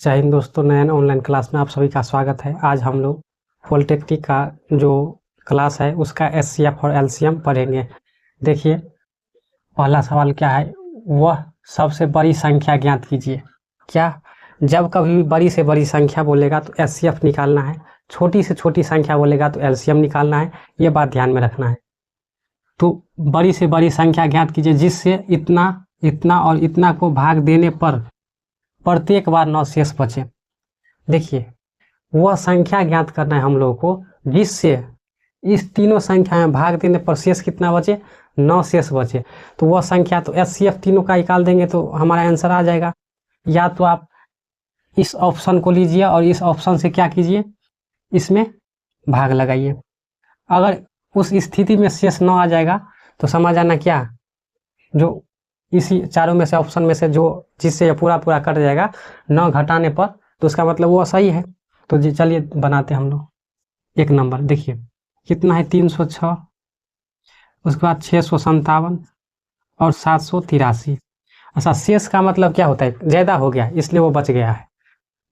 जय हिंद दोस्तों, नए ऑनलाइन क्लास में आप सभी का स्वागत है। आज हम लोग पॉलिटेक्निक का जो क्लास है उसका एचसीएफ और एलसीएम पढ़ेंगे। देखिए, पहला सवाल क्या है, वह सबसे बड़ी संख्या ज्ञात कीजिए। क्या, जब कभी भी बड़ी से बड़ी संख्या बोलेगा तो एचसीएफ निकालना है, छोटी से छोटी संख्या बोलेगा तो एलसीएम निकालना है। ये बात ध्यान में रखना है। तो बड़ी से बड़ी संख्या ज्ञात कीजिए जिससे इतना इतना और इतना को भाग देने पर प्रत्येक बार 9 शेष बचे। देखिए, वह संख्या ज्ञात करना है हम लोगों को जिससे इस तीनों संख्या में भाग देने पर शेष कितना बचे, 9 शेष बचे। तो वह संख्या, तो एचसीएफ तीनों का निकाल देंगे तो हमारा आंसर आ जाएगा। या तो आप इस ऑप्शन को लीजिए और इस ऑप्शन से क्या कीजिए, इसमें भाग लगाइए। अगर उस स्थिति में शेष 9 आ जाएगा तो समझ आना क्या, जो इसी चारों में से ऑप्शन में से जो जिससे पूरा पूरा कट जाएगा 9 घटाने पर, तो उसका मतलब वो सही है। तो जी चलिए बनाते हम लोग। एक नंबर देखिए कितना है, 306, उसके बाद 657 और 783। अच्छा, शेष का मतलब क्या होता है, ज़्यादा हो गया इसलिए वो बच गया है।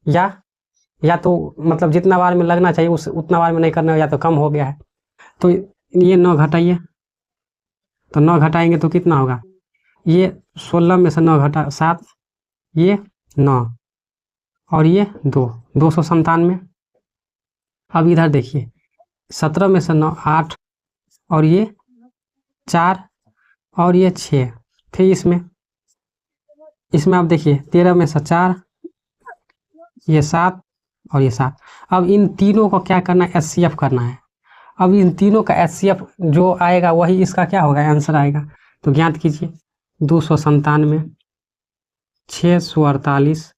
या तो मतलब जितना बार में लगना चाहिए उस उतना बार में नहीं करना, या तो कम हो गया है। तो ये 9 घटाइए, तो 9 घटाएंगे तो कितना होगा, ये 16 में से 9 घटा 7, ये 9 और ये 2, 297। अब इधर देखिए, 17 में से 9 8 और ये 4 और ये 6। फिर इसमें आप देखिए 13 में से 4, ये 7 और ये 7। अब इन तीनों को क्या करना है, एचसीएफ करना है। अब इन तीनों का एचसीएफ जो आएगा वही इसका क्या होगा, आंसर आएगा। तो ज्ञात कीजिए, 297, 648,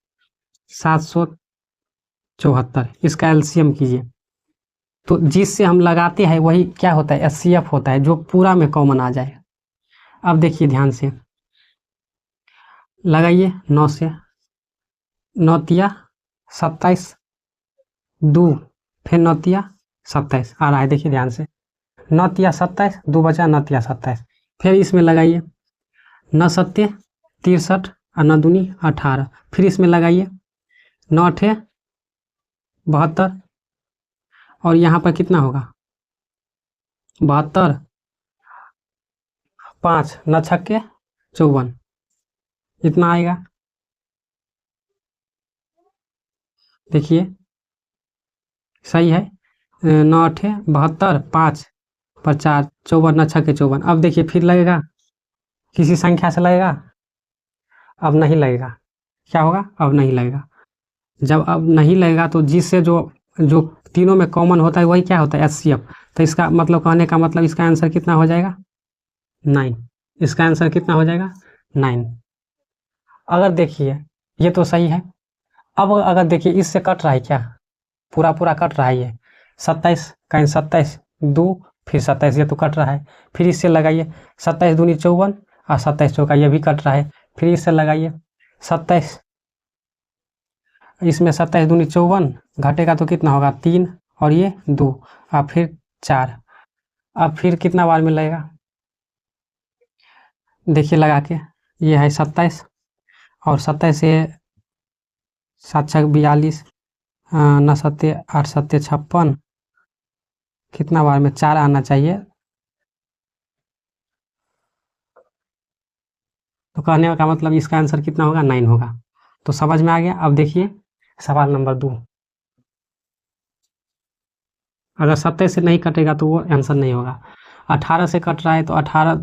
774, इसका एलसीएम कीजिए। तो जिससे हम लगाते हैं वही क्या होता है, एचसीएफ होता है, जो पूरा में कॉमन आ जाए। अब देखिए ध्यान से लगाइए, 9 से 9 तिया 27, 2 फिर 9 तिया 27 आ रहा है। देखिए ध्यान से, 9 तिया 27, 2 बचा 9 तिया 27। फिर इसमें लगाइए 9 सत्ते 63 और 9 दूनी 18। फिर इसमें लगाइए 9 अठे 72 और यहाँ पर कितना होगा, 72, 5 9 छक्के 54, इतना आएगा। देखिए सही है, 9 अठे 72, 5 पर 4 54, 9 छक्के 54। अब देखिए फिर लगेगा, किसी संख्या से लगेगा, अब नहीं लगेगा। क्या होगा, अब नहीं लगेगा। जब अब नहीं लगेगा तो जिससे जो जो तीनों में कॉमन होता है वही क्या होता है, एचसीएफ। तो इसका मतलब, कहने का मतलब इसका आंसर कितना हो जाएगा, 9। इसका आंसर कितना हो जाएगा, 9। अगर देखिए ये तो सही है। अब अगर देखिए इससे कट रहा है क्या, पूरा पूरा कट रहा है। ये 27 कहीं 27, 2 फिर 27, ये तो कट रहा है। फिर इससे लगाइए 27 दूनी 54 और 27 चौका, ये भी कट रहा है। फिर इससे लगाइए 27, इसमें 27 दूनी 54 घटेगा तो कितना होगा, 3 और ये 2 और फिर 4। अब फिर कितना बार में लगेगा, देखिए लगा के, ये है 27 और 27 से 7 छक 42, 9 सत्ते 8 सत्ते 56, कितना बार में 4 आना चाहिए। तो कहने का मतलब इसका आंसर कितना होगा, 9 होगा। तो समझ में आ गया। अब देखिए सवाल नंबर 2, अगर 27 से नहीं कटेगा तो वो आंसर नहीं होगा। 18 से कट रहा है तो 18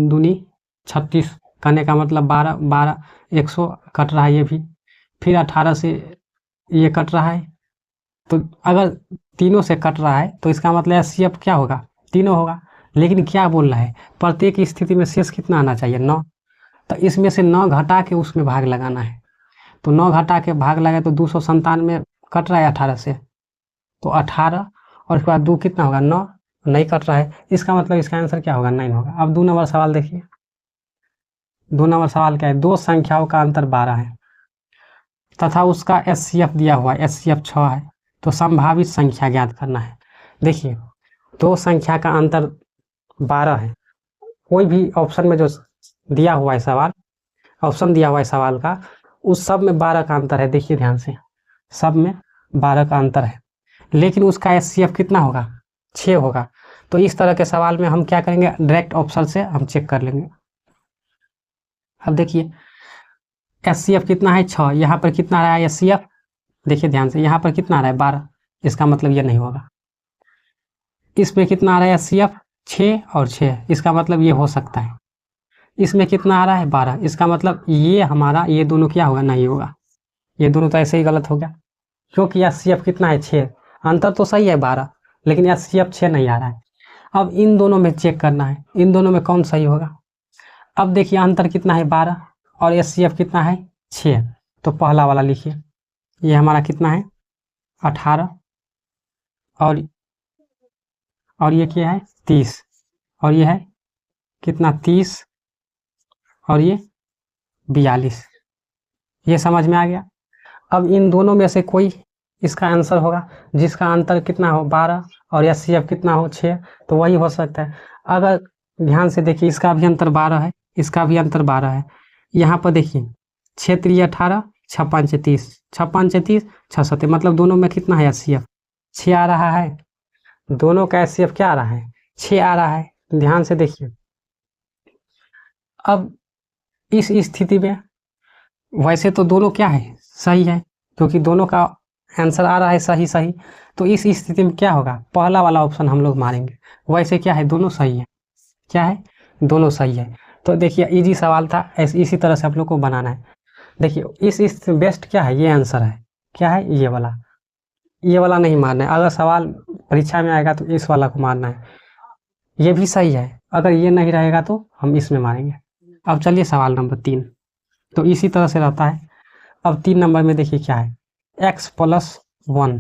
दूनी 36, कहने का मतलब 12 12 100 कट रहा है ये भी। फिर 18 से ये कट रहा है, तो अगर तीनों से कट रहा है तो इसका मतलब एचसीएफ क्या होगा, तीनों होगा। लेकिन क्या बोल रहा है, प्रत्येक स्थिति में शेष कितना आना चाहिए, 9। तो इसमें से 9 घटा के उसमें भाग लगाना है। तो 9 घटा के भाग लगाए तो 297 कट रहा है 18 से, तो 18 और उसके बाद 2 कितना होगा, 9, नहीं कट रहा है। इसका मतलब इसका आंसर क्या होगा, 9 होगा। अब 2 नंबर सवाल देखिए। 2 नंबर सवाल क्या है, दो संख्याओं का अंतर 12 है तथा उसका एचसीएफ दिया हुआ है, एचसीएफ 6 है। तो संभावित संख्या ज्ञात करना है। देखिए, दो संख्या का अंतर 12 है। कोई भी ऑप्शन में जो दिया हुआ है सवाल, ऑप्शन दिया हुआ है सवाल का, उस सब में 12 का अंतर है। देखिए ध्यान से, सब में 12 का अंतर है, लेकिन उसका HCF कितना होगा, 6 होगा। तो इस तरह के सवाल में हम क्या करेंगे, डायरेक्ट ऑप्शन से हम चेक कर लेंगे। अब देखिए HCF कितना है, 6, यहाँ पर कितना आ रहा है HCF, देखिए ध्यान से, यहाँ पर कितना आ रहा है 12, इसका मतलब ये नहीं होगा। इसमें कितना आ रहा है HCF, 6 और 6, इसका मतलब ये हो सकता है। इसमें कितना आ रहा है 12, इसका मतलब ये हमारा ये दोनों क्या होगा, नहीं होगा, ये दोनों तो ऐसे ही गलत हो गया, क्योंकि HCF कितना है 6, अंतर तो सही है 12, लेकिन HCF 6 नहीं आ रहा है। अब इन दोनों में चेक करना है, इन दोनों में कौन सही होगा। अब देखिए अंतर कितना है 12 और HCF कितना है 6, तो पहला वाला लिखिए, ये हमारा कितना है 18 और ये क्या है 30, और ये है कितना 30 और ये 42, ये समझ में आ गया। अब इन दोनों में से कोई इसका आंसर होगा जिसका अंतर कितना हो 12 और HCF कितना हो 6, तो वही हो सकता है। अगर ध्यान से देखिए, इसका भी अंतर 12 है, इसका भी अंतर 12 है, यहाँ पर देखिए 6 3 18, 6 5 30, 6 5 30, 6 7, मतलब दोनों में कितना है HCF 6 आ रहा है, दोनों का HCF क्या आ रहा है 6 आ रहा है। ध्यान से देखिए, अब इस स्थिति में वैसे तो दोनों क्या है सही है, क्योंकि दोनों का आंसर आ रहा है सही सही, तो इस स्थिति में क्या होगा, पहला वाला ऑप्शन हम लोग मारेंगे। वैसे क्या है, दोनों सही है, क्या है, दोनों सही है। तो देखिए इजी सवाल था, इसी तरह से आप लोग को बनाना है। देखिए इस बेस्ट क्या है, ये आंसर है, क्या है ये वाला नहीं मारना है। अगर सवाल परीक्षा में आएगा तो इस वाला को मारना है, ये भी सही है, अगर ये नहीं रहेगा तो हम इसमें मारेंगे। अब चलिए सवाल नंबर 3, तो इसी तरह से रहता है। अब 3 नंबर में देखिए क्या है, x+1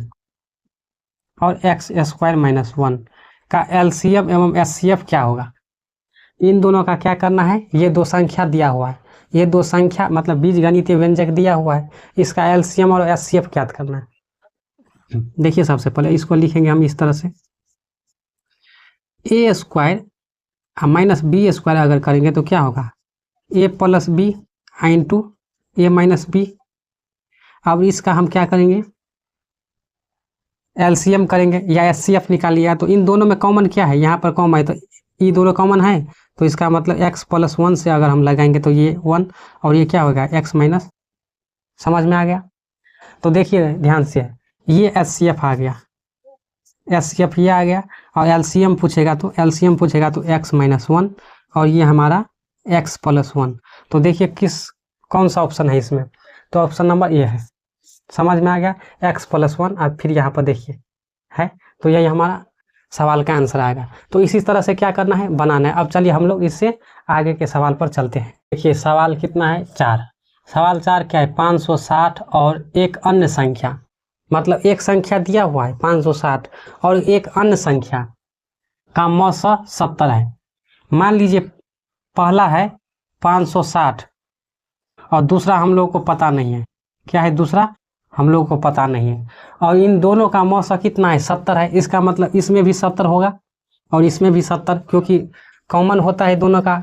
और x² - 1 का LCM एवं HCF क्या होगा। इन दोनों का क्या करना है, ये दो संख्या दिया हुआ है, ये दो संख्या मतलब बीजगणितीय व्यंजक दिया हुआ है, इसका LCM और HCF ज्ञात करना है। देखिए सबसे पहले इसको लिखेंगे हम इस तरह से, a² - b² अगर करेंगे तो क्या होगा, a + b × a - b। अब इसका हम क्या करेंगे, LCM करेंगे या HCF निकालिएगा, तो इन दोनों में कॉमन क्या है, यहाँ पर कॉमन है, तो ये दोनों कॉमन है, तो इसका मतलब x+1 से अगर हम लगाएंगे तो ये 1 और ये क्या होगा x-, समझ में आ गया। तो देखिए ध्यान से, ये HCF आ गया, HCF ये आ गया, और LCM पूछेगा तो x-1 और ये हमारा x+1। तो देखिए कौन सा ऑप्शन है इसमें, तो ऑप्शन नंबर ए है, समझ में आ गया, x+1 और फिर यहाँ पर देखिए है, तो यही हमारा सवाल का आंसर आएगा। तो इसी तरह से क्या करना है, बनाना है। अब चलिए हम लोग इससे आगे के सवाल पर चलते हैं। देखिए सवाल कितना है 4, सवाल 4 क्या है, 560 और एक अन्य संख्या, मतलब एक संख्या दिया हुआ है 560 और एक अन्य संख्या का मौसा 70 है। मान लीजिए पहला है 560 और दूसरा हम लोग को पता नहीं है, क्या है दूसरा हम लोग को पता नहीं है, और इन दोनों का मौसा कितना है 70 है। इसका मतलब इसमें भी 70 होगा और इसमें भी 70, क्योंकि कॉमन होता है दोनों का,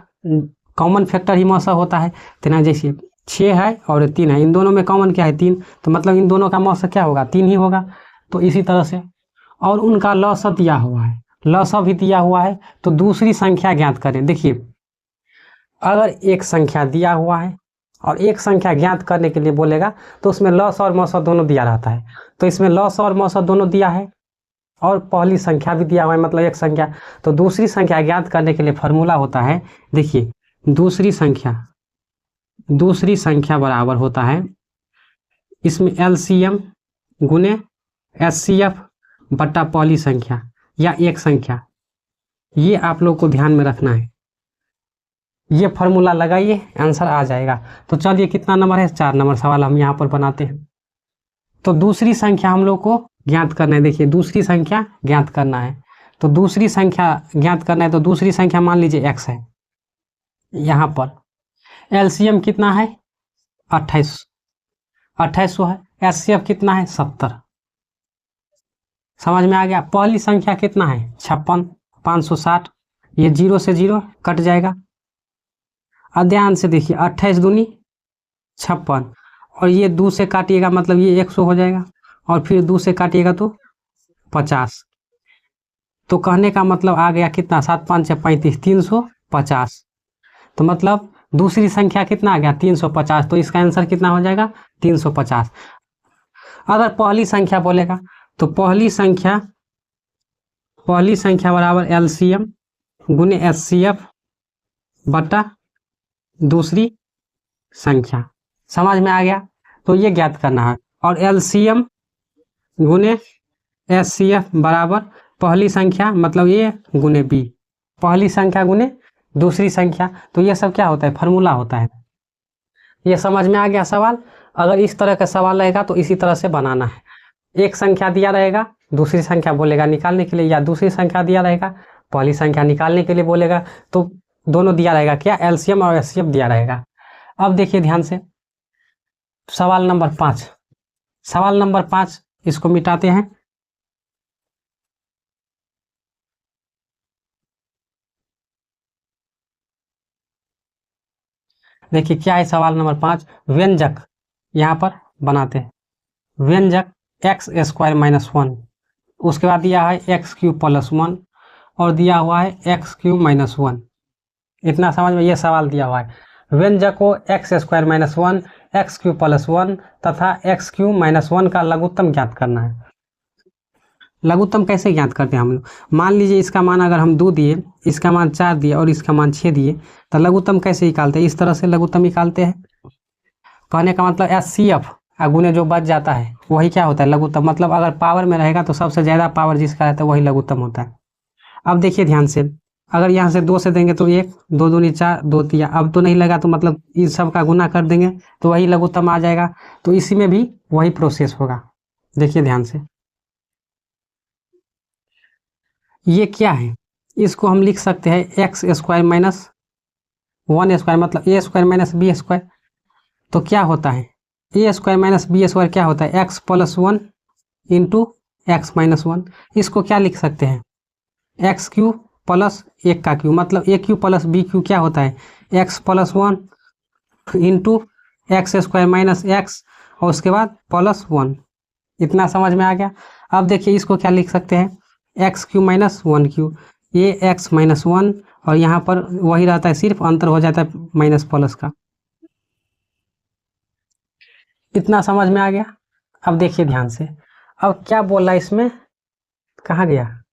कॉमन फैक्टर ही मौसा होता है। तो जैसे 6 है और 3 है, इन दोनों में कॉमन क्या है 3, तो मतलब इन दोनों का मौसा क्या होगा 3 ही होगा। तो इसी तरह से, और उनका लौसा दिया हुआ है, लौसा भी दिया हुआ है, तो दूसरी संख्या ज्ञात करें। देखिए अगर एक संख्या दिया हुआ है और एक संख्या ज्ञात करने के लिए बोलेगा तो उसमें लॉस और मौसा दोनों दिया रहता है, तो इसमें लॉस और मौसा दोनों दिया है और पहली संख्या भी दिया हुआ है, मतलब एक संख्या। तो दूसरी संख्या ज्ञात करने के लिए फॉर्मूला होता है, देखिए दूसरी संख्या बराबर होता है, इसमें LCM गुने HCF बटा पहली संख्या या एक संख्या, ये आप लोग को ध्यान में रखना है। ये फॉर्मूला लगाइए, आंसर आ जाएगा। तो चलिए कितना नंबर है, 4 नंबर सवाल हम यहाँ पर बनाते हैं। तो दूसरी संख्या हम लोग को ज्ञात करना है। देखिए दूसरी संख्या ज्ञात करना है, तो दूसरी संख्या ज्ञात करना है, तो दूसरी संख्या मान लीजिए x है, यहाँ पर LCM कितना है 2800 है, HCF कितना है 70, समझ में आ गया। पहली संख्या कितना है 56, 560, ये 0 से 0 कट जाएगा। अब ध्यान से देखिए 28 दूनी 56 और ये 2 से काटिएगा मतलब ये 100 हो जाएगा, और फिर 2 से काटिएगा तो 50। तो कहने का मतलब आ गया कितना, 7 5 35, 350। तो मतलब दूसरी संख्या कितना आ गया, 350। तो इसका आंसर कितना हो जाएगा, 350। अगर पहली संख्या बोलेगा तो पहली संख्या बराबर एलसीएम गुने एचसीएफ बटा दूसरी संख्या। समझ में आ गया। तो ये ज्ञात करना है। और एलसीएम गुने एचसीएफ बराबर पहली संख्या मतलब ए गुने बी, पहली संख्या गुने दूसरी संख्या। तो ये सब क्या होता है, फार्मूला होता है। ये समझ में आ गया सवाल। अगर इस तरह का सवाल रहेगा तो इसी तरह से बनाना है। एक संख्या दिया रहेगा, दूसरी संख्या बोलेगा निकालने के लिए, या दूसरी संख्या दिया रहेगा, पहली संख्या निकालने के लिए बोलेगा। तो दोनों दिया रहेगा, क्या, एलसीएम और एचसीएफ दिया रहेगा। अब देखिए ध्यान से सवाल नंबर 5। सवाल नंबर 5 इसको मिटाते हैं। देखिए क्या है सवाल नंबर 5। व्यंजक यहाँ पर बनाते हैं। व्यंजक एक्स स्क्वायर माइनस 1, उसके बाद दिया है एक्स क्यूब प्लस 1 और दिया हुआ है एक्स क्यूब माइनस 1। इतना समझ में, ये सवाल दिया हुआ है। व्यंजक को x square minus 1, x cube plus 1 तथा एक्स क्यूब माइनस 1 का लघुत्तम ज्ञात करना है। लघुत्तम कैसे ज्ञात करते हैं हम लोग। मान लीजिए इसका मान अगर हम 2 दिए, इसका मान 4 दिए और इसका मान 6 दिए, तो लघुत्तम कैसे निकालते हैं, इस तरह से लघुत्तम निकालते हैं। कहने का मतलब एचसीएफ गुने जो बच जाता है वही क्या होता है, लघुत्तम। मतलब अगर पावर में रहेगा तो सबसे ज़्यादा पावर जिसका रहता है वही लघुत्तम होता है। अब देखिए ध्यान से, अगर यहाँ से 2 से देंगे तो 1, 2 दूनी 4, 2 तिया, अब तो नहीं लगा तो मतलब इन सब का गुना कर देंगे तो वही लघुत्तम आ जाएगा। तो इसी में भी वही प्रोसेस होगा। देखिए ध्यान से, ये क्या है, इसको हम लिख सकते हैं एक्स स्क्वायर माइनस 1 स्क्वायर, मतलब ए स्क्वायर माइनस बी स्क्वायर। तो क्या होता है, ए स्क्वायर माइनस बी स्क्वायर क्या होता है, x plus 1 into x minus 1। इसको क्या लिख सकते हैं, एक्स क्यूब प्लस 1 का क्यूब, मतलब ए क्यूब प्लस बी क्यूब क्या होता है, x plus 1 into x square minus x और उसके बाद प्लस 1। इतना समझ में आ गया। अब देखिए इसको क्या लिख सकते हैं, एक्स क्यूब माइनस 1 क्यूब, ये एक्स माइनस 1 और यहाँ पर वही रहता है, सिर्फ अंतर हो जाता है माइनस प्लस का। इतना समझ में आ गया। अब देखिए ध्यान से, अब क्या बोल रहा है इसमें, कहाँ गया,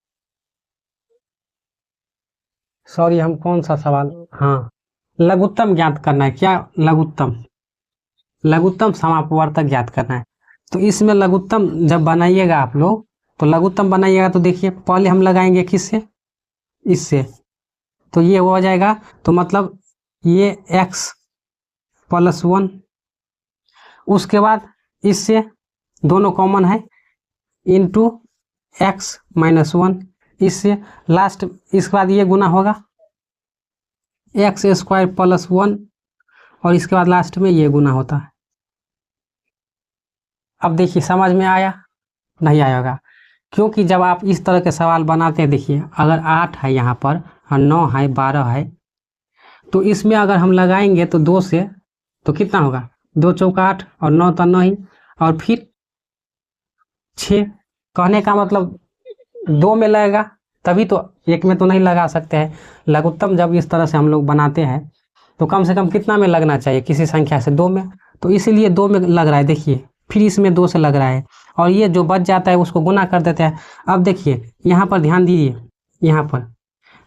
सॉरी हम कौन सा सवाल, हाँ, लघुत्तम ज्ञात करना है। क्या, लघुत्तम समापवर्तक ज्ञात करना है। तो इसमें लघुत्तम जब बनाइएगा आप लोग, तो लघुत्तम बनाइएगा तो देखिए पहले हम लगाएंगे किससे, इससे। तो ये हो जाएगा, तो मतलब ये x प्लस 1, उसके बाद इससे दोनों कॉमन है इंटू एक्स माइनस 1, इससे लास्ट, इसके बाद ये गुना होगा एक्स स्क्वायर प्लस 1 और इसके बाद लास्ट में ये गुना होता है। अब देखिए समझ में आया, नहीं आया होगा, क्योंकि जब आप इस तरह के सवाल बनाते हैं, देखिए अगर 8 है यहाँ पर और 9 है, 12 है, तो इसमें अगर हम लगाएंगे तो 2 से, तो कितना होगा, 2 चौका 8 और 9 तो 9 ही, और फिर 6। कहने का मतलब 2 में लगेगा तभी तो, 1 में तो नहीं लगा सकते हैं। लघुत्तम जब इस तरह से हम लोग बनाते हैं तो कम से कम कितना में लगना चाहिए, किसी संख्या से 2 में। तो इसीलिए 2 में लग रहा है, देखिए फिर इसमें 2 से लग रहा है और ये जो बच जाता है उसको गुना कर देते हैं। अब देखिए यहाँ पर ध्यान दीजिए, यहाँ पर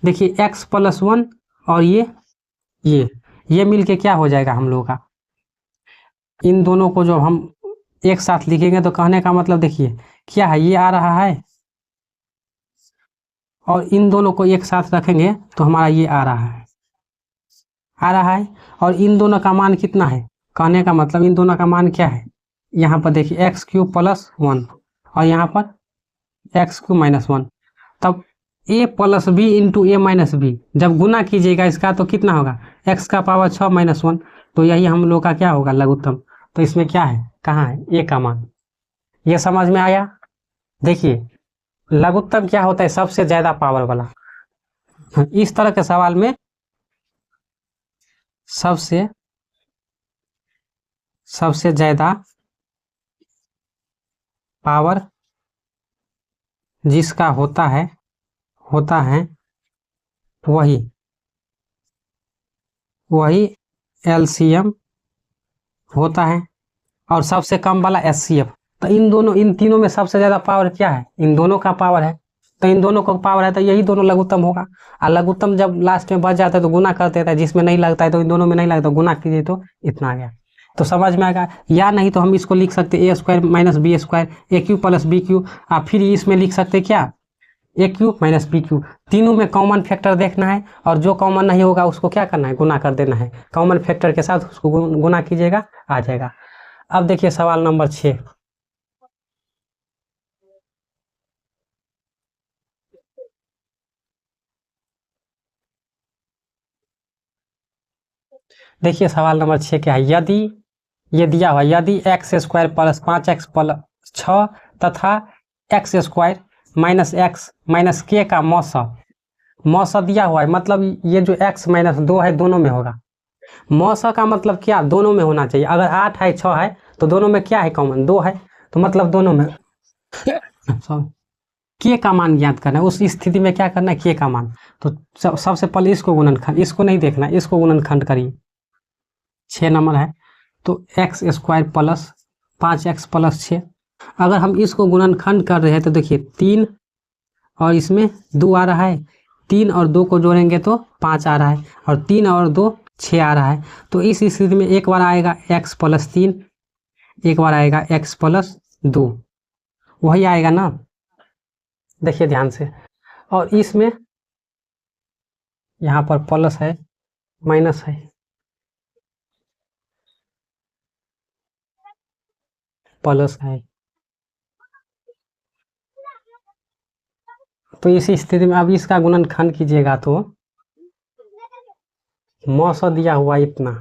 देखिए एक्स प्लस 1 और ये मिल के क्या हो जाएगा हम लोगों का, इन दोनों को जो हम एक साथ लिखेंगे तो कहने का मतलब देखिए क्या है, ये आ रहा है और इन दोनों को एक साथ रखेंगे तो हमारा ये आ रहा है और इन दोनों का मान कितना है, कहने का मतलब इन दोनों का मान क्या है, यहाँ पर देखिए एक्स क्यूब प्लस 1 और यहाँ पर एक्स क्यूब माइनस 1। तब ए प्लस बी इंटू ए माइनस बी जब गुना कीजिएगा इसका तो कितना होगा, एक्स का पावर 6 माइनस 1। तो यही हम लोग का क्या होगा, लघुत्तम। तो इसमें क्या है, कहाँ है, ए का मान। ये समझ में आया। देखिए लघुत्तम क्या होता है, सबसे ज्यादा पावर वाला। इस तरह के सवाल में सबसे ज्यादा पावर जिसका होता है वही एलसीएम होता है, और सबसे कम वाला एचसीएफ। तो इन तीनों में सबसे ज्यादा पावर क्या है? इन दोनों का पावर है। तो इन दोनों का पावर है तो यही दोनों लघुत्तम होगा। और लघुत्तम जब लास्ट में बच जाता है तो गुना कर देता है, जिसमें नहीं लगता है तो इन दोनों में नहीं लगता, तो गुना कीजिए तो इतना आ गया। तो समझ में आएगा। या नहीं तो हम इसको लिख सकते ए स्क्वायर माइनस बी स्क्वायर, ए क्यू प्लस बी क्यू। और फिर इसमें लिख सकते क्या? ए क्यू माइनस बी क्यू। तीनों में कॉमन फैक्टर देखना है, और जो कॉमन नहीं होगा उसको क्या करना है? गुना कर देना है। कॉमन फैक्टर के साथ उसको गुना कीजिएगा, आ जाएगा। अब देखिए सवाल नंबर 6। देखिए सवाल नंबर 6 क्या है? यदि ये दिया हुआ, यदि x square plus 5x plus 6 तथा x square minus x minus के का मौसा दिया हुआ है, मतलब ये जो x माइनस 2 है दोनों में होगा। मौसा का मतलब क्या? दोनों में होना चाहिए। अगर 8 है 6 है तो दोनों में क्या है? कॉमन 2 है, तो मतलब दोनों में के का मान ज्ञात करना है। उस स्थिति में क्या करना है? के का मान। तो सबसे पहले इसको गुणनखंड, इसको नहीं देखना, इसको गुणनखंड करिए। 6 नंबर है तो x square plus 5x plus 6। अगर हम इसको गुणनखंड कर रहे हैं तो देखिए 3 और इसमें 2 आ रहा है, 3 और 2 को जोड़ेंगे तो 5 आ रहा है, और 3 और 2 6 आ रहा है। तो इस स्थिति में एक बार आएगा x प्लस 3, एक बार आएगा x प्लस 2, वही आएगा ना। देखिए ध्यान से। और इसमें यहाँ पर प्लस है माइनस है, प्लस है। तो इसी स्थिति में अब इसका गुणनखंड कीजिएगा तो मौसा दिया हुआ इतना,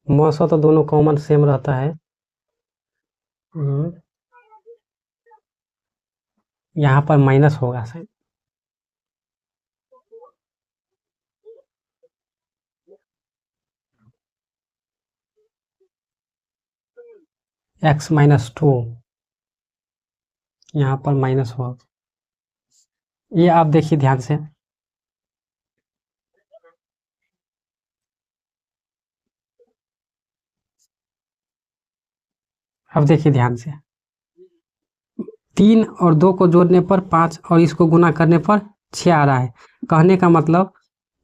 मौसा तो दोनों कॉमन सेम रहता है। यहाँ पर माइनस होगा सही। x माइनस 2 यहाँ पर माइनस होगा। ये आप देखिए ध्यान से। अब देखिए ध्यान से, 3 और 2 को जोड़ने पर 5 और इसको गुना करने पर 6 आ रहा है। कहने का मतलब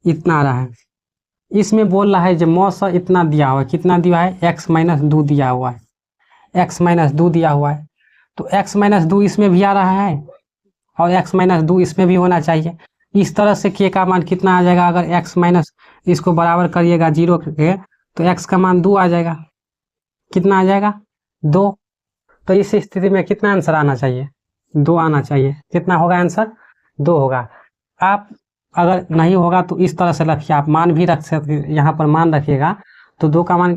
इतना आ रहा है। इसमें बोल रहा है जो मौसा इतना दिया हुआ है, कितना दिया है? x माइनस 2 दिया हुआ है, x माइनस 2 दिया हुआ है। तो x माइनस 2 इसमें भी आ रहा है, और x माइनस 2 इसमें भी होना चाहिए। इस तरह से k का मान कितना आ जाएगा? अगर x माइनस इसको बराबर करिएगा 0 के, तो x का मान 2 आ जाएगा। कितना आ जाएगा? 2। तो इस स्थिति में कितना आंसर आना चाहिए? 2 आना चाहिए। कितना होगा आंसर? 2 होगा। आप अगर नहीं होगा तो इस तरह से रखिए, आप मान भी रख सकते, यहाँ पर मान रखिएगा तो 2 का मान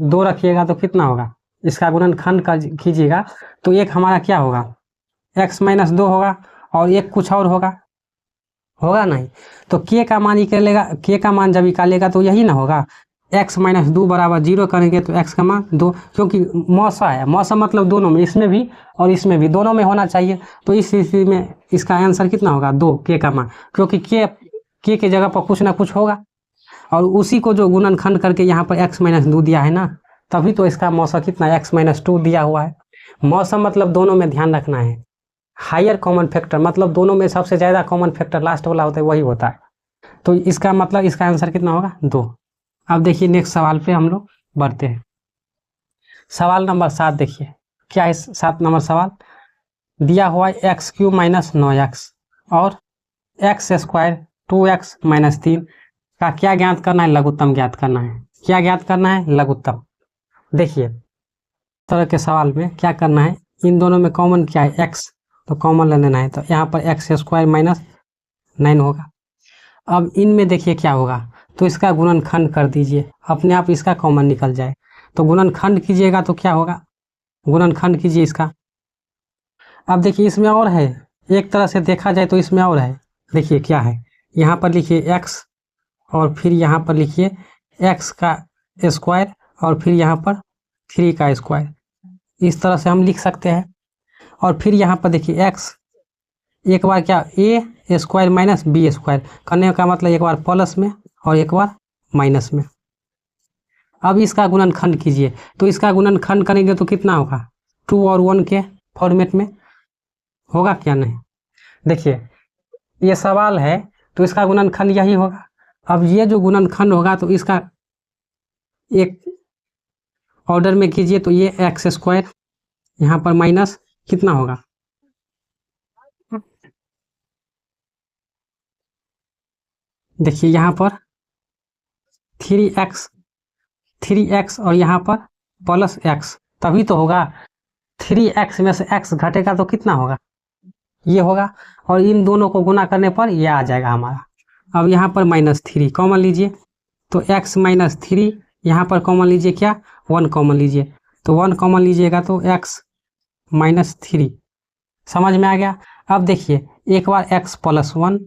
2 रखिएगा तो कितना होगा? इसका गुणनखंड कीजिएगा तो एक हमारा क्या होगा? x माइनस 2 होगा, और एक कुछ और होगा नहीं। तो k का मान निकलेगा, k का मान जब निकालेगा तो यही ना होगा। x माइनस 2 बराबर 0 करेंगे तो x का मान 2, क्योंकि मौसा है, मौसा मतलब दोनों में, इसमें भी और इसमें भी, दोनों में होना चाहिए। तो इस स्थिति में इसका आंसर कितना होगा? 2, k का मान, क्योंकि k के जगह पर कुछ ना कुछ होगा, और उसी को जो गुणनखंड करके यहाँ पर x माइनस 2 दिया है ना, तभी तो इसका मौसा कितना x माइनस 2 दिया हुआ है। मौसा मतलब दोनों में ध्यान रखना है। हायर कॉमन फैक्टर मतलब दोनों में सबसे ज्यादा कॉमन फैक्टर लास्ट वाला होता है, वही होता है। तो इसका मतलब इसका आंसर कितना होगा? 2। अब देखिए नेक्स्ट सवाल पे हम लोग बढ़ते हैं। सवाल नंबर 7 देखिए क्या है। 7 नंबर सवाल दिया हुआ है एक्स क्यू माइनस 9x और एक्स स्क्वायर 2x माइनस 3 का क्या ज्ञात करना है? लघुत्तम ज्ञात करना है। क्या ज्ञात करना है? लघुत्तम। देखिए तरह के सवाल में क्या करना है, इन दोनों में कॉमन क्या है? x, तो कॉमन ले लेना है। तो यहाँ पर एक्स स्क्वायर माइनस 9 होगा। अब इनमें देखिए क्या होगा, तो इसका गुणनखंड कर दीजिए, अपने आप इसका कॉमन निकल जाए। तो गुणनखंड कीजिएगा तो क्या होगा? गुणनखंड कीजिए इसका। अब देखिए इसमें और है, एक तरह से देखा जाए तो इसमें और है। देखिए क्या है, यहाँ पर लिखिए x और फिर यहाँ पर लिखिए x का स्क्वायर और फिर यहाँ पर 3 का स्क्वायर। इस तरह से हम लिख सकते हैं। और फिर यहाँ पर देखिए एक्स, एक बार क्या ए स्क्वायर माइनस बी स्क्वायर करने का मतलब एक बार प्लस में और एक बार माइनस में। अब इसका गुणनखंड कीजिए, तो इसका गुणनखंड करेंगे तो कितना होगा, 2 और 1 के फॉर्मेट में होगा क्या, नहीं। देखिए ये सवाल है तो इसका गुणनखंड यही होगा। अब ये जो गुणनखंड होगा तो इसका एक ऑर्डर में कीजिए, तो ये एक्स स्क्वायर यहाँ पर माइनस कितना होगा, देखिए यहाँ पर 3x और यहाँ पर प्लस एक्स, तभी तो होगा। 3x में से x घटेगा तो कितना होगा, ये होगा, और इन दोनों को गुना करने पर ये आ जाएगा हमारा। अब यहाँ पर -3 कॉमन लीजिए, तो x - 3 यहाँ पर कॉमन लीजिए, क्या 1 कॉमन लीजिए, तो 1 कॉमन लीजिएगा तो x - 3 समझ में आ गया। अब देखिए एक बार x + 1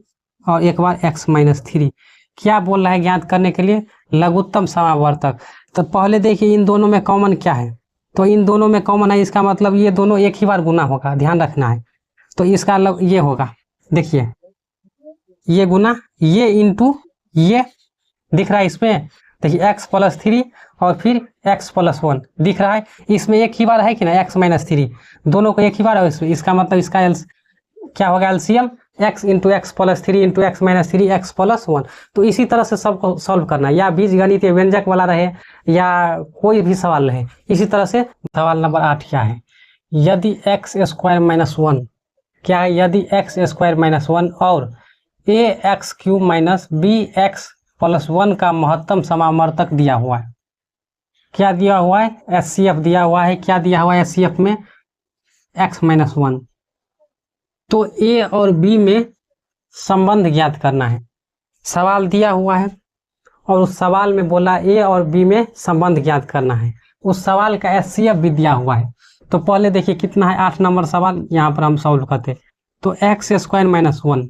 और एक बार x - 3 क्या बोल रहा है ज्ञात करने के लिए, लघुत्तम समावर्तक। तो पहले देखिए इन दोनों में कॉमन क्या है, तो इन दोनों में कॉमन है, इसका मतलब ये दोनों एक ही बार गुना होगा, ध्यान रखना है। तो इसका ये होगा, देखिए ये गुना ये इंटू ये दिख रहा है इसमें, देखिए x + 3 और फिर x + 1 दिख रहा है, इसमें एक ही बार है कि ना, x - 3 दोनों को एक ही बार है इसमें, इसका मतलब इसका क्या होगा, LCM x × x + 3 × x - 3 x + 1। तो इसी तरह से सबको सॉल्व करना है, या बीजगणितीय व्यंजक वाला रहे या कोई भी सवाल रहे। इसी तरह से सवाल नंबर 8 क्या है, यदि x² - 1 क्या है, यदि x² - 1 और ax³ - bx + 1 का महत्तम समावर्तक दिया हुआ है। क्या दिया हुआ है, एचसीएफ दिया हुआ है। क्या दिया हुआ है एचसीएफ में, x - 1। तो ए और बी में संबंध ज्ञात करना है, सवाल दिया हुआ है और उस सवाल में बोला ए और बी में संबंध ज्ञात करना है, उस सवाल का एचसीएफ भी दिया हुआ है। तो पहले देखिए कितना है, 8 नंबर सवाल यहाँ पर हम सॉल्व करते। तो x² - 1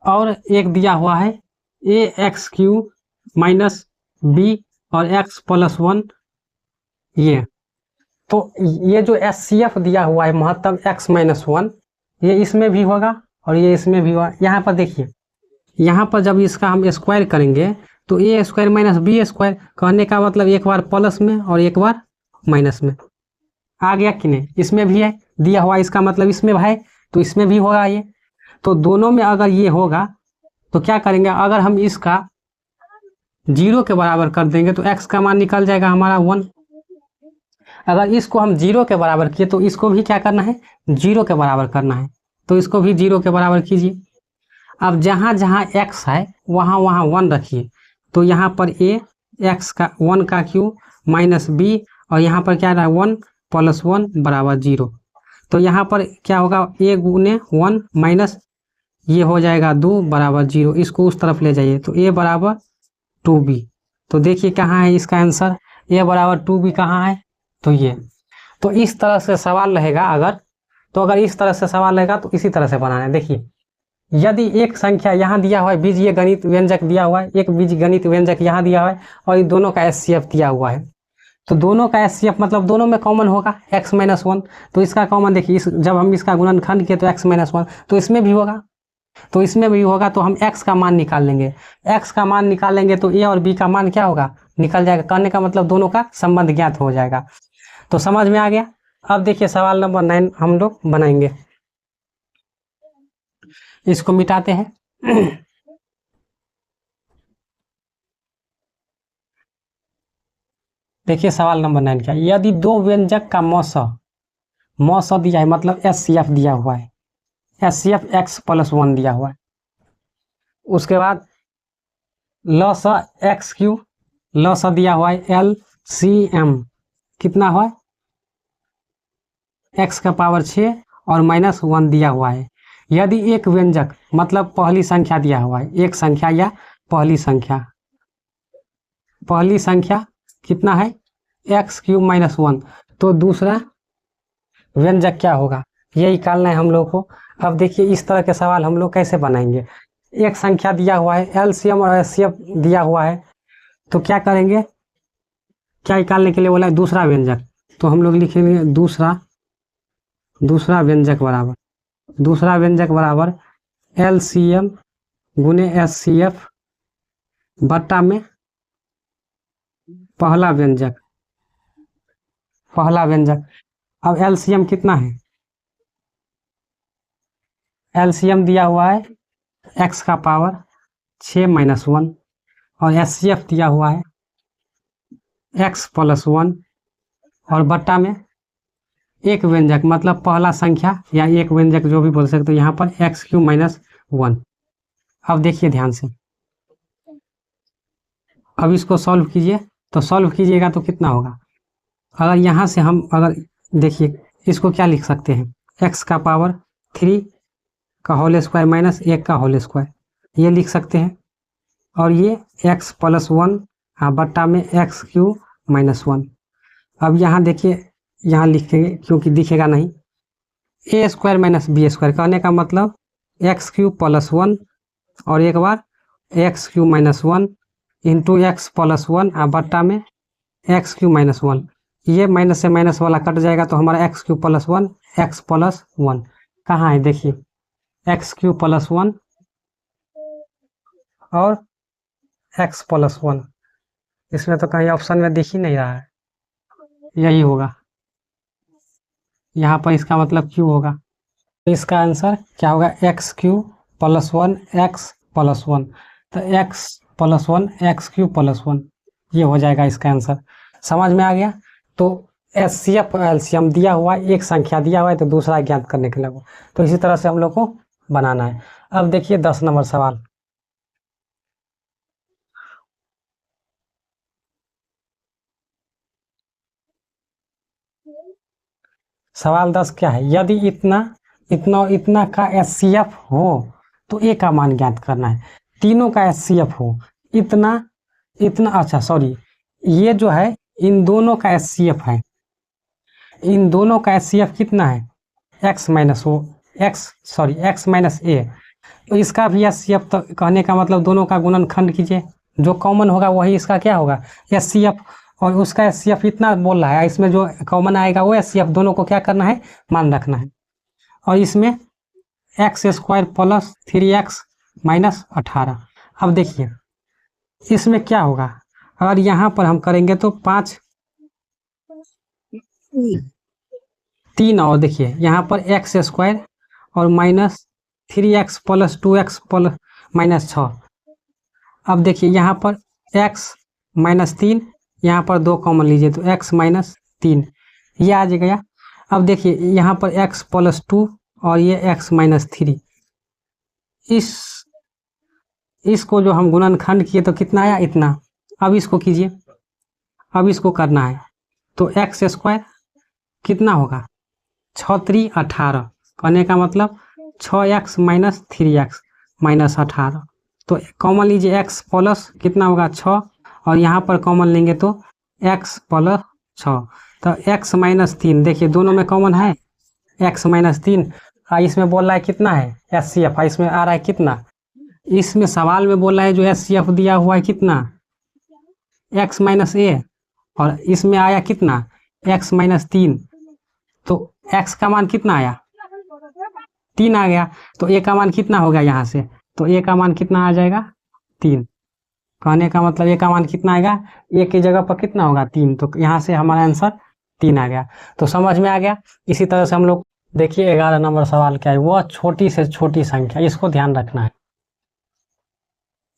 और एक दिया हुआ है ax³ - b और x + 1 ये। तो ये जो एचसीएफ दिया हुआ है महत्तम x - 1, ये इसमें भी होगा और ये इसमें भी होगा। यहाँ पर देखिए, यहाँ पर जब इसका हम स्क्वायर करेंगे तो a² - b² कहने का मतलब एक बार प्लस में और एक बार माइनस में, आ गया कि नहीं। इसमें भी है दिया हुआ, इसका मतलब इसमें है तो इसमें भी होगा ये। तो दोनों में अगर ये होगा तो क्या करेंगे, अगर हम इसका 0 के बराबर कर देंगे तो x का मान निकल जाएगा हमारा 1। अगर इसको हम 0 के बराबर किए तो इसको भी क्या करना है, 0 के बराबर करना है, तो इसको भी 0 के बराबर कीजिए। अब जहाँ जहाँ x है वहाँ वहाँ 1 रखिए, तो यहाँ पर a x का 1 का क्यूब माइनस b और यहाँ पर क्या रहा 1 + 1 = 0। तो यहाँ पर क्या होगा, a × 1 माइनस ये हो जाएगा 2 = 0। इसको उस तरफ ले जाइए तो a = 2b। तो देखिए कहाँ है इसका आंसर, a = 2b कहाँ है, तो ये। तो इस तरह से सवाल रहेगा, अगर इस तरह से सवाल रहेगा तो इसी तरह से बनाना है। देखिए यदि एक संख्या यहाँ दिया हुआ है, बीजीय गणित व्यंजक दिया हुआ है, एक बीज गणित व्यंजक यहाँ दिया हुआ है और इन दोनों का एचसीएफ दिया हुआ है, तो दोनों का एचसीएफ मतलब दोनों में कॉमन होगा x - 1। तो इसका कॉमन देखिए, जब हम इसका गुणनखंड किए तो x - 1 तो इसमें भी होगा, तो इसमें भी होगा, तो हम x का मान निकाल लेंगे। x का मान निकाल लेंगे तो a और b का मान क्या होगा, निकल जाएगा। कहने का मतलब दोनों का संबंध ज्ञात हो जाएगा। तो समझ में आ गया। अब देखिए सवाल नंबर 9 हम लोग बनाएंगे, इसको मिटाते हैं। देखिए सवाल नंबर 9 क्या, यदि दो व्यंजक का मौस दिया है, मतलब एचसीएफ दिया हुआ है, एचसीएफ x + 1 दिया हुआ है, उसके बाद लस x³ लस दिया हुआ है, एलसीएम कितना हुआ, x का पावर 6 और -1 दिया हुआ है। यदि एक व्यंजक मतलब पहली संख्या दिया हुआ है, एक संख्या या पहली संख्या कितना है, x³ - 1, तो दूसरा व्यंजक क्या होगा, ये निकालना है हम लोग को। अब देखिए इस तरह के सवाल हम लोग कैसे बनाएंगे, एक संख्या दिया हुआ है, एलसीएम और एचसीएफ दिया हुआ है, तो क्या करेंगे, क्या निकालने के लिए बोला है, दूसरा व्यंजक। तो हम लोग लिखेंगे दूसरा दूसरा व्यंजक बराबर LCM गुने HCF बट्टा में पहला व्यंजक। अब LCM कितना है? LCM दिया हुआ है x का पावर 6 - 1 और HCF दिया हुआ है x + 1 और बट्टा में एक व्यंजक मतलब पहला संख्या या एक व्यंजक जो भी बोल सकते हो, यहाँ पर x³ - 1। अब देखिए ध्यान से, अब इसको सॉल्व कीजिए, तो सॉल्व कीजिएगा तो कितना होगा? अगर यहाँ से हम देखिए इसको क्या लिख सकते हैं, x का पावर 3 का होल स्क्वायर माइनस 1 का होल स्क्वायर, ये लिख सकते हैं। और ये x + 1 बट्टा में x³ - 1। अब यहाँ देखिए, यहाँ लिखेंगे क्योंकि दिखेगा नहीं, a² - b² कहने का मतलब x³ + 1 और एक बार x³ - 1 इंटू x + 1 बट्टा में x³ - 1। ये माइनस से माइनस वाला कट जाएगा तो हमारा x³ + 1 x + 1 कहाँ है? देखिए x³ + 1 और x + 1, इसमें तो कहीं ऑप्शन में दिख ही नहीं रहा है, यही होगा यहाँ पर, इसका मतलब q होगा। तो इसका आंसर क्या होगा? x³ + 1 x + 1, तो x + 1 x³ + 1 ये हो जाएगा इसका आंसर। समझ में आ गया? तो HCF और LCM दिया हुआ है, एक संख्या दिया हुआ है तो दूसरा ज्ञात करने के लिए, तो इसी तरह से हम लोग को बनाना है। अब देखिए 10 नंबर सवाल। सवाल 10 क्या है? यदि इतना का HCF हो तो A का मान ज्ञात करना है। तीनों का HCF हो, इतना अच्छा सॉरी, ये जो है इन दोनों का HCF है, इन दोनों का HCF कितना है? x - a, तो इसका भी HCF, तो कहने का मतलब दोनों का गुणनखंड कीजिए, जो कॉमन होगा वही इसका क्या होगा? HCF। और उसका HCF इतना बोल रहा है, इसमें जो कॉमन आएगा वो HCF, दोनों को क्या करना है? मान रखना है। और इसमें x² + 3x - 18। अब देखिए इसमें क्या होगा, अगर यहाँ पर हम करेंगे तो 5 3 और देखिए यहाँ पर x² और -3x + 2x + -6। अब देखिए यहाँ पर x - 3, यहाँ पर 2 कॉमन लीजिए तो x - 3 ये आ गया। अब देखिए यहाँ पर x + 2 और ये x - 3, इसको जो हम गुणनखंड किए तो कितना आया? इतना। अब इसको कीजिए, अब इसको करना है तो x² कितना होगा? 6 × 3 = 18, कहने का मतलब 6x - 3x - 18। तो कॉमन लीजिए x प्लस कितना होगा? 6, और यहाँ पर कॉमन लेंगे तो x + 6, तो x - 3, देखिए दोनों में कॉमन है x - 3। इसमें बोल रहा है कितना है? HCF, इसमें आ रहा है कितना? इसमें सवाल में बोल रहा है जो HCF दिया हुआ है कितना? x - a, और इसमें आया कितना? x - 3, तो x का मान कितना आया? 3 आ गया, तो a का मान कितना होगा यहाँ से? तो a का मान कितना आ जाएगा? 3, कहने का मतलब a का मान कितना आएगा? a की जगह पर कितना होगा? 3, तो यहाँ से हमारा आंसर 3 आ गया। तो समझ में आ गया। इसी तरह से हम लोग देखिए 11 नंबर सवाल क्या है, वो छोटी से छोटी संख्या, इसको ध्यान रखना है।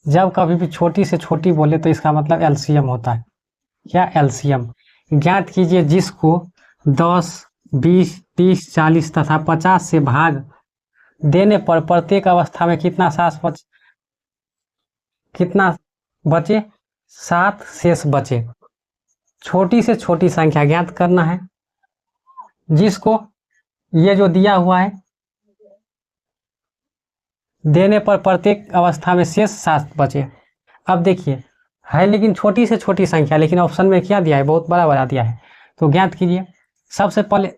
जब कभी भी छोटी से छोटी बोले तो इसका मतलब LCM होता है। क्या? LCM ज्ञात कीजिए जिसको 10, 20, 30, 40 तथा 50 से भाग देने पर प्रत्येक अवस्था में कितना बचे? 7 शेष बचे। छोटी से छोटी संख्या ज्ञात करना है जिसको ये जो दिया हुआ है देने पर प्रत्येक अवस्था में शेष 7 बचे। अब देखिए है लेकिन छोटी से छोटी संख्या, लेकिन ऑप्शन में क्या दिया है? बहुत बड़ा बड़ा दिया है, तो ज्ञात कीजिए। सबसे पहले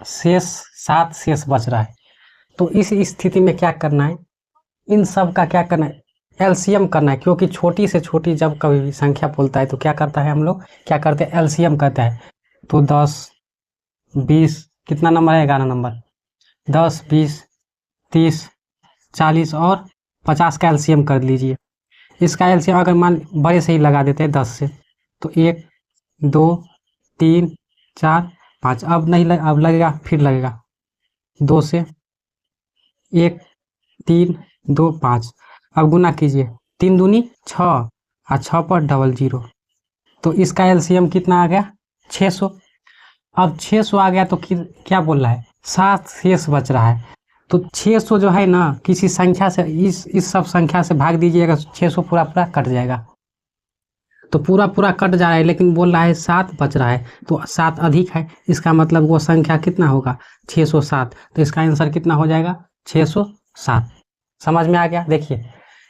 शेष 7 शेष बच रहा है, तो इस स्थिति में क्या करना है? इन सब का क्या करना है? LCM करना है, क्योंकि छोटी से छोटी जब कभी भी संख्या बोलता है तो क्या करता है हम लोग? क्या करते हैं? LCM करता है। तो 10, 20, कितना नंबर है? 11 नंबर। 10, 20, 30, 40 और 50 का एलसीएम कर लीजिए। इसका एलसीएम अगर मान बड़े से ही लगा देते हैं 10 से, तो 1, 2, 3, 4, 5। अब नहीं अब लगेगा, फिर लगेगा 2 से, 1, 3, 2, 5। अब गुना कीजिए, 3 दूनी 6 और 6 पर डबल 0, तो इसका एलसीएम कितना आ गया? 600। अब 600 आ गया तो क्या बोल रहा है? 7 शेष बच रहा है। तो 600 जो है ना, किसी संख्या से इस सब संख्या से भाग दीजिएगा, 600 पूरा पूरा कट जाएगा। तो पूरा पूरा कट जा रहा है, लेकिन बोल रहा है 7 बच रहा है, तो 7 अधिक है, इसका मतलब वो संख्या कितना होगा? 607। तो इसका आंसर कितना हो जाएगा? 607। समझ में आ गया? देखिए,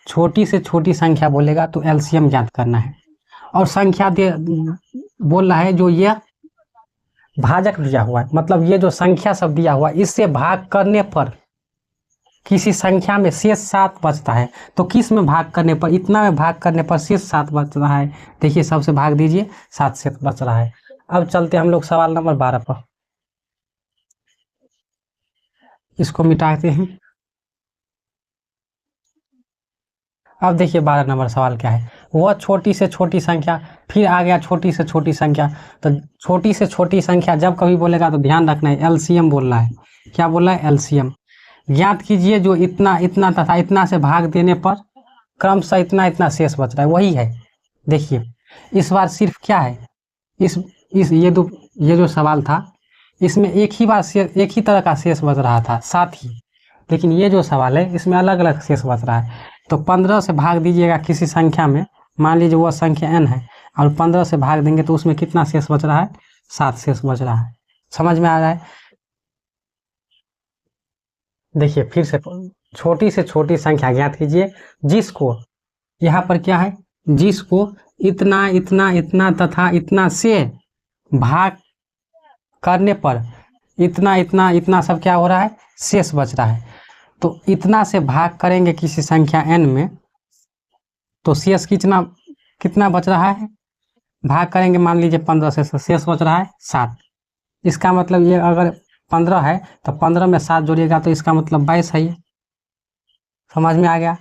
छोटी से छोटी संख्या बोलेगा तो एलसीएम ज्ञात करना है, और संख्या बोल रहा है जो ये भाजक दिया हुआ है, मतलब ये जो संख्या सब दिया हुआ है, इससे भाग करने पर किसी संख्या में शेष 7 बचता है। तो किस में भाग करने पर? इतना में भाग करने पर शेष 7 बच रहा है। देखिए, सबसे भाग दीजिए, 7 शेष बच रहा है। अब चलते हम लोग सवाल नंबर 12 पर। इसको मिटाते हैं। अब देखिए 12 नंबर सवाल क्या है। वह छोटी से छोटी संख्या, फिर आ गया छोटी से छोटी संख्या। तो छोटी से छोटी संख्या जब कभी बोलेगा तो ध्यान रखना है, एलसीएम बोल रहा है। क्या बोल रहा है? एलसीएम ज्ञात कीजिए जो इतना इतना तथा इतना से भाग देने पर क्रमशः इतना इतना शेष बच रहा है, वही है। देखिए, इस बार सिर्फ क्या है, इस ये जो सवाल था, इसमें एक ही तरह का शेष बच रहा था साथ ही, लेकिन ये जो सवाल है इसमें अलग अलग शेष बच रहा है। तो 15 से भाग दीजिएगा किसी संख्या में, मान लीजिए वह संख्या n है, और 15 से भाग देंगे तो उसमें कितना शेष बच रहा है? 7 शेष बच रहा है। समझ में आ रहा है? देखिए, फिर से छोटी से छोटी संख्या ज्ञात कीजिए जिसको, यहाँ पर क्या है, जिसको इतना इतना इतना तथा इतना से भाग करने पर इतना इतना इतना सब क्या हो रहा है? शेष बच रहा है। तो इतना से भाग करेंगे किसी संख्या n में, तो शेष कितना कितना बच रहा है? भाग करेंगे मान लीजिए 15 से, शेष बच रहा है 7। इसका मतलब ये अगर 15 है तो 15 में 7 जोड़िएगा तो इसका मतलब 22 है। ये समझ में आ गया?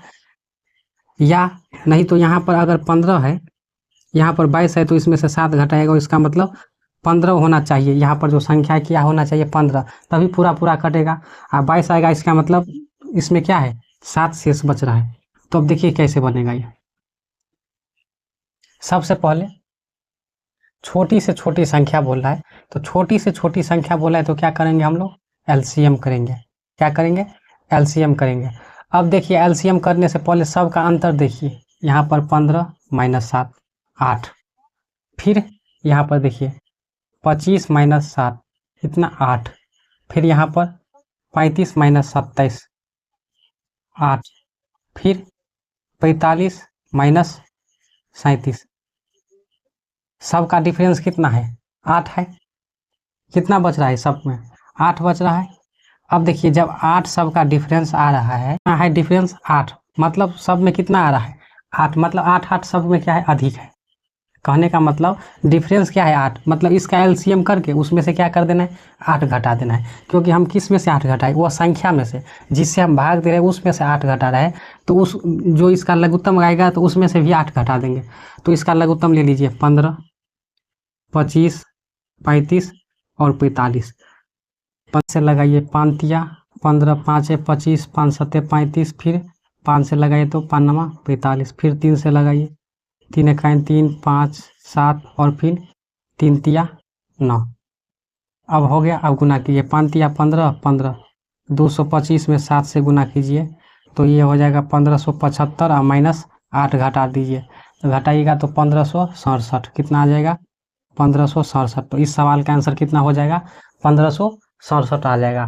या नहीं तो यहाँ पर अगर 15 है, यहाँ पर 22 है, तो इसमें से 7 घटाएगा, इसका मतलब 15 होना चाहिए। यहाँ पर जो संख्या क्या होना चाहिए? 15, तभी पूरा पूरा कटेगा। और 22 आएगा, इसका मतलब इसमें क्या है? 7 शेष बच रहा है। तो अब देखिए कैसे बनेगा ये। सबसे पहले छोटी से छोटी संख्या बोल रहा है, तो छोटी से छोटी संख्या बोला है तो क्या करेंगे हम लोग? एलसीएम करेंगे। क्या करेंगे? एलसीएम करेंगे। अब देखिए, एलसीएम करने से पहले सबका अंतर देखिए। यहाँ पर 15 - 7 8, फिर यहाँ पर देखिए 25 - 7 इतना 8, फिर यहाँ पर 35 - 27 8, फिर 45 - 37। सबका डिफरेंस कितना है? 8 है। कितना बच रहा है सब में? 8 बच रहा है। अब देखिए, जब 8 सबका डिफरेंस आ रहा है, कितना है डिफरेंस? 8, मतलब सब में कितना आ रहा है? 8, मतलब 8 8 सब में क्या है? अधिक है। कहने का मतलब डिफरेंस क्या है? 8, मतलब इसका एलसीएम करके उसमें से क्या कर देना है? 8 घटा देना है। क्योंकि हम किस में से 8 घटाए? वो संख्या में से जिससे हम भाग दे रहे हैं उसमें से 8 घटा रहे हैं, तो उस जो इसका लघुत्तम आएगा तो उसमें से भी 8 घटा देंगे। तो इसका लघुत्तम ले लीजिए 15, 25, 35 और 45। 5 से लगाइए 5 तिया 15, 5 - 25, 5 - 7 35, फिर 5 से लगाइए तो 5 - 9 45, फिर 3 से लगाइए, 3 × 3 5 7 और फिर 3 तिया 9। अब हो गया। अब गुना कीजिए, 5 तिया 15 15, 225 में 7 से गुना कीजिए तो ये हो जाएगा 1575 और -8 घटा दीजिए, तो घटाइएगा तो 1567। कितना आ जाएगा? 1567। तो इस सवाल का आंसर कितना हो जाएगा? 1567 आ जाएगा।